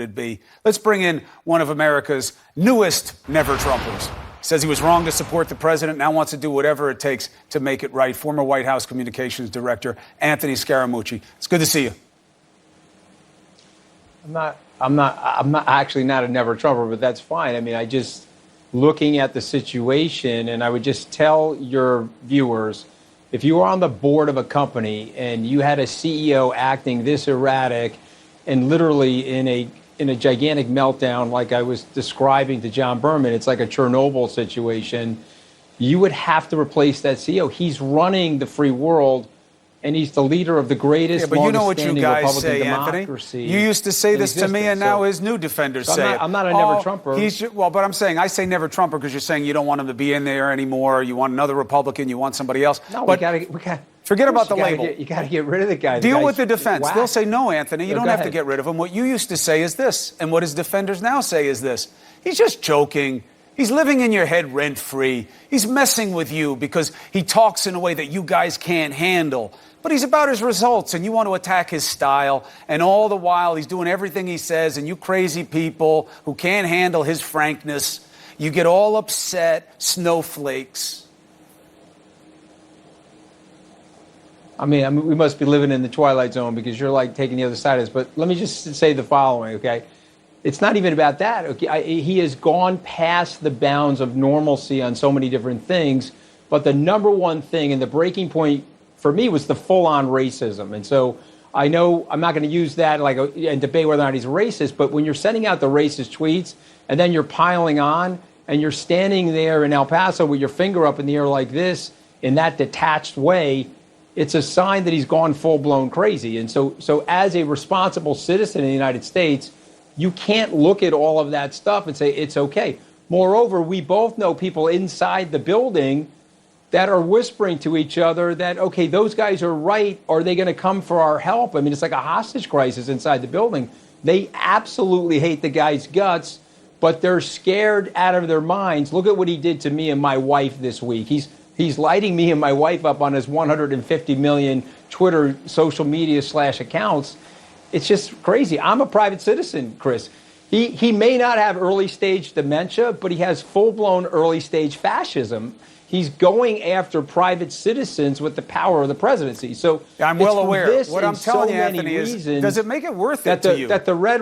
it'd be. Let's bring in one of America's newest never-Trumpers. Says he was wrong to support the president, now wants to do whatever it takes to make it right. Former White House Communications Director Anthony Scaramucci. It's good to see you. I'm not actually not a never-Trumper, but that's fine. I mean, I just looking at the situation, and I would just tell your viewers, if you were on the board of a company and you had a CEO acting this erratic and literally in a gigantic meltdown, like I was describing to John Berman, it's like a Chernobyl situation, you would have to replace that CEO. He's running the free world, and he's the leader of the greatest, but you know what you guys Republican say, democracy. Anthony. You used to say this to me, and now his new defenders say it. I'm not a never-Trumper. Well, but I'm saying I say never-Trumper because you're saying you don't want him to be in there anymore. You want another Republican. You want somebody else. No, but we got. Forget about the label. You got to get rid of the guy. Deal with the defense. Whack. They'll say, no, Anthony, you don't have to ahead. get rid of him. What you used to say is this, and what his defenders now say is this. He's just joking. He's living in your head rent-free. He's messing with you because he talks in a way that you guys can't handle. But he's about his results, and you want to attack his style. And all the while, he's doing everything he says, and you crazy people who can't handle his frankness, you get all upset, snowflakes. I mean, we must be living in the Twilight Zone because you're like taking the other side of this. But let me just say the following, okay? It's not even about that. Okay? He has gone past the bounds of normalcy on so many different things. But the number one thing and the breaking point for me was the full-on racism. And so I know I'm not going to use that and debate whether or not he's racist. But when you're sending out the racist tweets and then you're piling on and you're standing there in El Paso with your finger up in the air like this in that detached way, it's a sign that he's gone full-blown crazy. And so as a responsible citizen in the United States, you can't look at all of that stuff and say it's okay. Moreover, we both know people inside the building that are whispering to each other that, okay, those guys are right. Are they going to come for our help? I mean, it's like a hostage crisis inside the building. They absolutely hate the guy's guts, but they're scared out of their minds. Look at what he did to me and my wife this week. He's lighting me and my wife up on his 150 million Twitter social media / accounts. It's just crazy. I'm a private citizen, Chris. He may not have early stage dementia, but he has full-blown early stage fascism. He's going after private citizens with the power of the presidency. So I'm well aware. What I'm telling you, Anthony, is does it make it worth it to you? That the red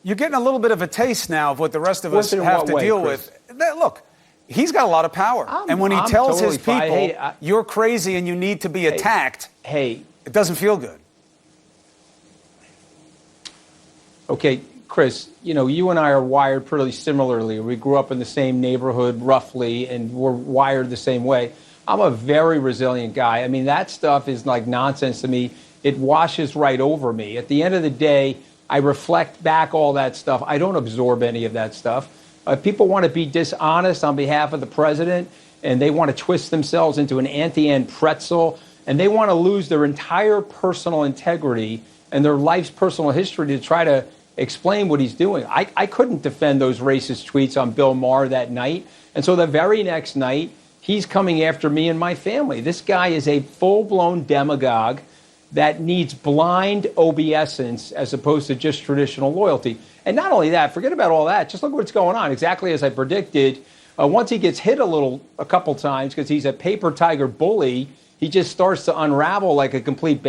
you're getting a little bit of a taste now of what the rest of us have to deal with. Look, he's got a lot of power. And when he tells his people, you're crazy and you need to be attacked, it doesn't feel good. Okay, Chris, you and I are wired pretty similarly. We grew up in the same neighborhood, roughly, and we're wired the same way. I'm a very resilient guy. I mean, that stuff is like nonsense to me. It washes right over me. At the end of the day, I reflect back all that stuff. I don't absorb any of that stuff. People want to be dishonest on behalf of the president, and they want to twist themselves into an anti-end pretzel, and they want to lose their entire personal integrity and their life's personal history to try to explain what he's doing. I couldn't defend those racist tweets on Bill Maher that night. And so the very next night, he's coming after me and my family. This guy is a full-blown demagogue that needs blind obeisance as opposed to just traditional loyalty. And not only that, forget about all that. Just look what's going on. Exactly as I predicted. Once he gets hit a couple times because he's a paper tiger bully, he just starts to unravel like a complete